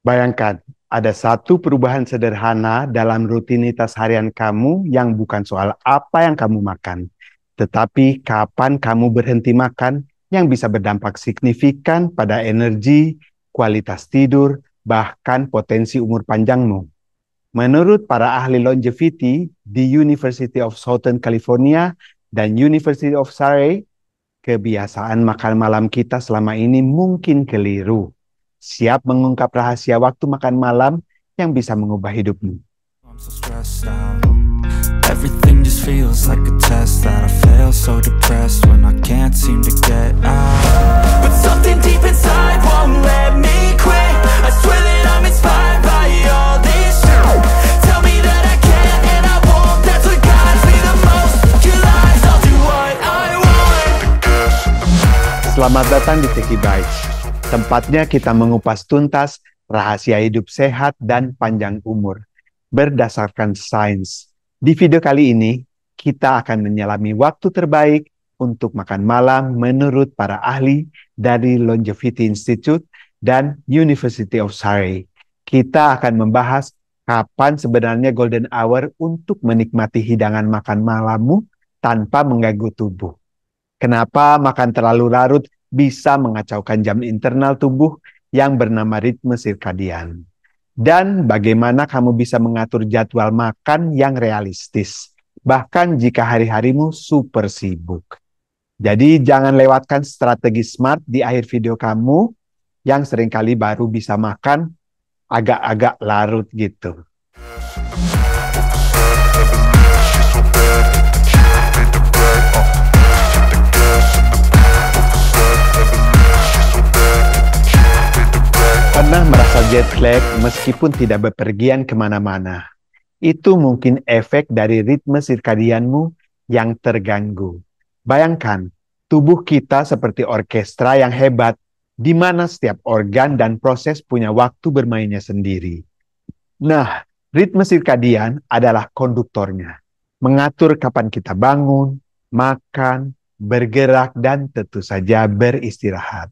Bayangkan, ada satu perubahan sederhana dalam rutinitas harian kamu yang bukan soal apa yang kamu makan, tetapi kapan kamu berhenti makan yang bisa berdampak signifikan pada energi, kualitas tidur, bahkan potensi umur panjangmu. Menurut para ahli longevity di University of Southern California dan University of Surrey, kebiasaan makan malam kita selama ini mungkin keliru. Siap mengungkap rahasia waktu makan malam yang bisa mengubah hidupmu. I'm so stressed out. Everything just feels like a test that I fail, so depressed when I can't seem to get out. But something deep inside won't let me quit. I swear that I'm inspired by all this shit. Tell me that I can and I won't. That's what guides me the most. Your lies, I'll do what I want. Selamat datang di Techie Bites. Tempatnya kita mengupas tuntas rahasia hidup sehat dan panjang umur berdasarkan sains. Di video kali ini, kita akan menyelami waktu terbaik untuk makan malam menurut para ahli dari Longevity Institute dan University of Surrey. Kita akan membahas kapan sebenarnya golden hour untuk menikmati hidangan makan malammu tanpa mengganggu tubuh. Kenapa makan terlalu larut bisa mengacaukan jam internal tubuh yang bernama ritme sirkadian. Dan bagaimana kamu bisa mengatur jadwal makan yang realistis, bahkan jika hari-harimu super sibuk. Jadi jangan lewatkan strategi smart di akhir video kamu yang seringkali baru bisa makan agak-agak larut gitu. Pernah merasa jet lag meskipun tidak bepergian kemana-mana? Itu mungkin efek dari ritme sirkadianmu yang terganggu. Bayangkan, tubuh kita seperti orkestra yang hebat, di mana setiap organ dan proses punya waktu bermainnya sendiri. Nah, ritme sirkadian adalah konduktornya, mengatur kapan kita bangun, makan, bergerak, dan tentu saja beristirahat.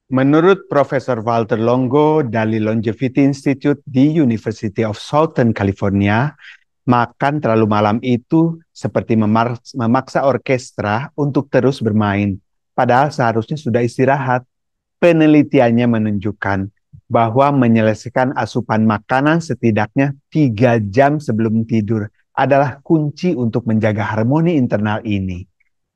Menurut Profesor Walter Longo dari Longevity Institute di University of Southern California, makan terlalu malam itu seperti memaksa orkestra untuk terus bermain, padahal seharusnya sudah istirahat. Penelitiannya menunjukkan bahwa menyelesaikan asupan makanan setidaknya 3 jam sebelum tidur adalah kunci untuk menjaga harmoni internal ini.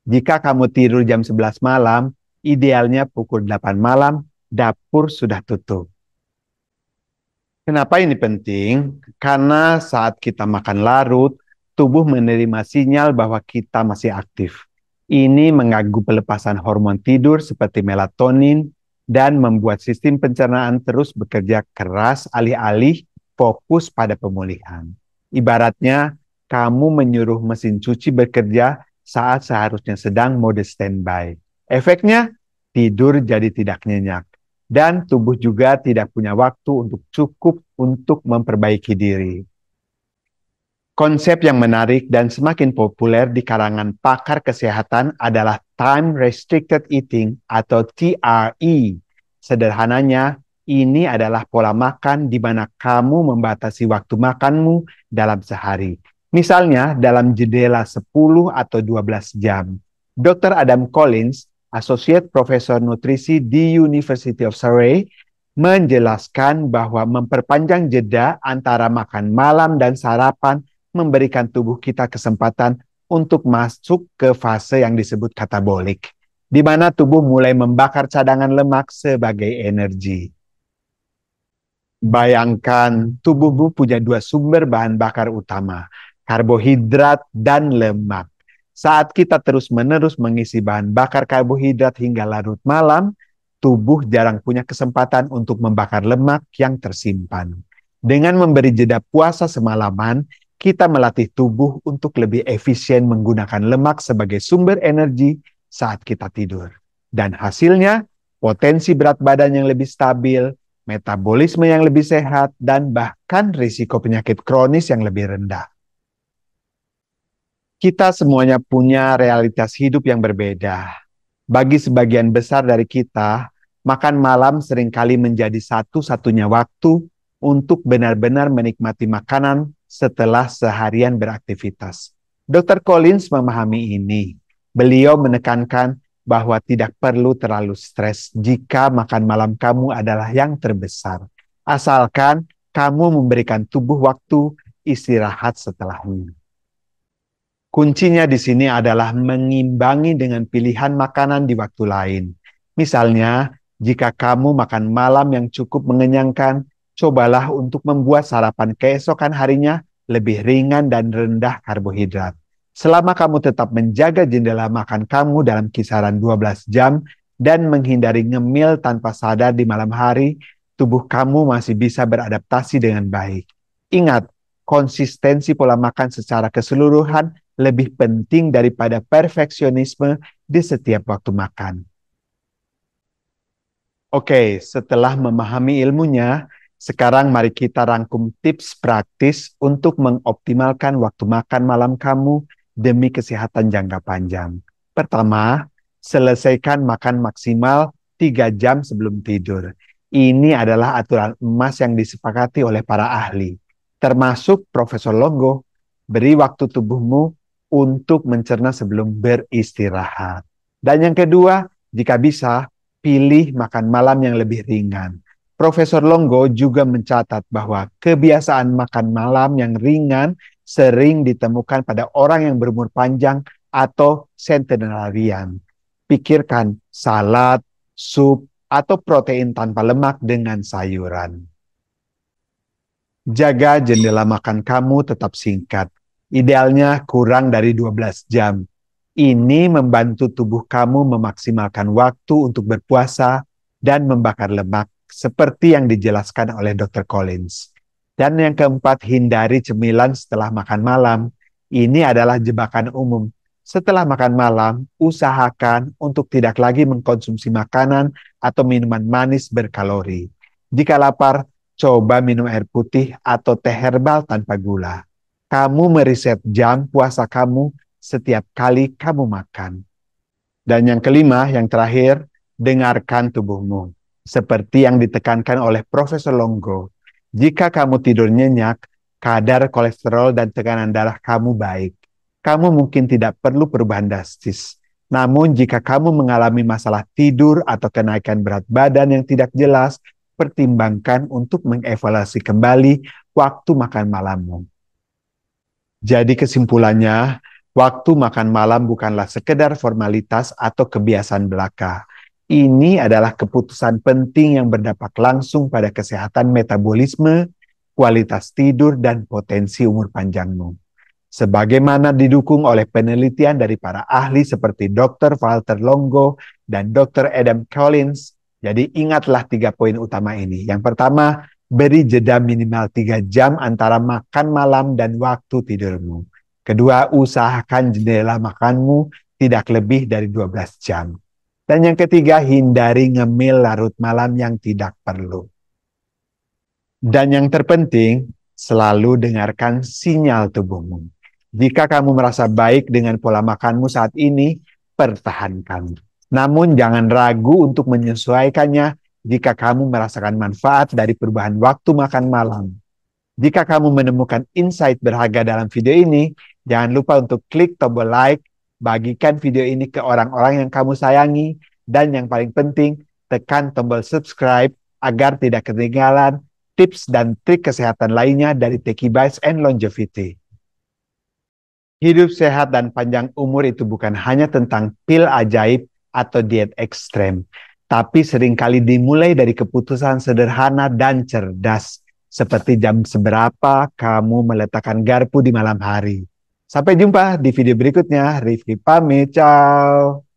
Jika kamu tidur jam 11 malam, idealnya pukul 8 malam, dapur sudah tutup. Kenapa ini penting? Karena saat kita makan larut, tubuh menerima sinyal bahwa kita masih aktif. Ini mengganggu pelepasan hormon tidur seperti melatonin dan membuat sistem pencernaan terus bekerja keras alih-alih fokus pada pemulihan. Ibaratnya, kamu menyuruh mesin cuci bekerja saat seharusnya sedang mode standby. Efeknya, tidur jadi tidak nyenyak. Dan tubuh juga tidak punya waktu untuk cukup untuk memperbaiki diri. Konsep yang menarik dan semakin populer di kalangan pakar kesehatan adalah Time Restricted Eating atau TRE. Sederhananya, ini adalah pola makan di mana kamu membatasi waktu makanmu dalam sehari. Misalnya dalam jendela 10 atau 12 jam. Dr. Adam Collins, Associate Profesor Nutrisi di University of Surrey, menjelaskan bahwa memperpanjang jeda antara makan malam dan sarapan memberikan tubuh kita kesempatan untuk masuk ke fase yang disebut katabolik, di mana tubuh mulai membakar cadangan lemak sebagai energi. Bayangkan, tubuhmu punya 2 sumber bahan bakar utama, karbohidrat dan lemak. Saat kita terus-menerus mengisi bahan bakar karbohidrat hingga larut malam, tubuh jarang punya kesempatan untuk membakar lemak yang tersimpan. Dengan memberi jeda puasa semalaman, kita melatih tubuh untuk lebih efisien menggunakan lemak sebagai sumber energi saat kita tidur. Dan hasilnya, potensi berat badan yang lebih stabil, metabolisme yang lebih sehat, dan bahkan risiko penyakit kronis yang lebih rendah. Kita semuanya punya realitas hidup yang berbeda. Bagi sebagian besar dari kita, Makan malam seringkali menjadi satu-satunya waktu untuk benar-benar menikmati makanan setelah seharian beraktivitas. Dr. Collins memahami ini. Beliau menekankan bahwa tidak perlu terlalu stres jika makan malam kamu adalah yang terbesar. Asalkan kamu memberikan tubuh waktu istirahat setelahnya. Kuncinya di sini adalah mengimbangi dengan pilihan makanan di waktu lain. Misalnya, jika kamu makan malam yang cukup mengenyangkan, cobalah untuk membuat sarapan keesokan harinya lebih ringan dan rendah karbohidrat. Selama kamu tetap menjaga jendela makan kamu dalam kisaran 12 jam dan menghindari ngemil tanpa sadar di malam hari, tubuh kamu masih bisa beradaptasi dengan baik. Ingat, konsistensi pola makan secara keseluruhan lebih penting daripada perfeksionisme di setiap waktu makan. Oke, setelah memahami ilmunya, sekarang mari kita rangkum tips praktis untuk mengoptimalkan waktu makan malam kamu demi kesehatan jangka panjang. Pertama, selesaikan makan maksimal 3 jam sebelum tidur. Ini adalah aturan emas yang disepakati oleh para ahli, termasuk Profesor Longo. Beri waktu tubuhmu untuk mencerna sebelum beristirahat. Dan yang kedua, jika bisa, pilih makan malam yang lebih ringan. Profesor Longo juga mencatat bahwa kebiasaan makan malam yang ringan sering ditemukan pada orang yang berumur panjang atau centenarian. Pikirkan salad, sup, atau protein tanpa lemak dengan sayuran. Jaga jendela makan kamu tetap singkat. Idealnya kurang dari 12 jam. Ini membantu tubuh kamu memaksimalkan waktu untuk berpuasa dan membakar lemak seperti yang dijelaskan oleh Dr. Collins. Dan yang keempat, hindari cemilan setelah makan malam. Ini adalah jebakan umum. Setelah makan malam, usahakan untuk tidak lagi mengkonsumsi makanan atau minuman manis berkalori. Jika lapar, coba minum air putih atau teh herbal tanpa gula. Kamu meriset jam puasa kamu setiap kali kamu makan. Dan yang kelima, yang terakhir, dengarkan tubuhmu. Seperti yang ditekankan oleh Profesor Longo, jika kamu tidur nyenyak, kadar kolesterol dan tekanan darah kamu baik. Kamu mungkin tidak perlu perubahan drastis. Namun jika kamu mengalami masalah tidur atau kenaikan berat badan yang tidak jelas, pertimbangkan untuk mengevaluasi kembali waktu makan malammu. Jadi kesimpulannya, waktu makan malam bukanlah sekedar formalitas atau kebiasaan belaka. Ini adalah keputusan penting yang berdampak langsung pada kesehatan metabolisme, kualitas tidur, dan potensi umur panjangmu. Sebagaimana didukung oleh penelitian dari para ahli seperti Dr. Walter Longo dan Dr. Adam Collins, jadi ingatlah 3 poin utama ini. Yang pertama, beri jeda minimal 3 jam antara makan malam dan waktu tidurmu. Kedua, usahakan jendela makanmu tidak lebih dari 12 jam. Dan yang ketiga, hindari ngemil larut malam yang tidak perlu. Dan yang terpenting, selalu dengarkan sinyal tubuhmu. Jika kamu merasa baik dengan pola makanmu saat ini, pertahankan. Namun jangan ragu untuk menyesuaikannya jika kamu merasakan manfaat dari perubahan waktu makan malam. Jika kamu menemukan insight berharga dalam video ini, jangan lupa untuk klik tombol like, bagikan video ini ke orang-orang yang kamu sayangi, dan yang paling penting, tekan tombol subscribe agar tidak ketinggalan tips dan trik kesehatan lainnya dari Techie Bites and Longevity. Hidup sehat dan panjang umur itu bukan hanya tentang pil ajaib atau diet ekstrem, tapi seringkali dimulai dari keputusan sederhana dan cerdas, seperti jam seberapa kamu meletakkan garpu di malam hari. Sampai jumpa di video berikutnya. Rifki pamit, ciao.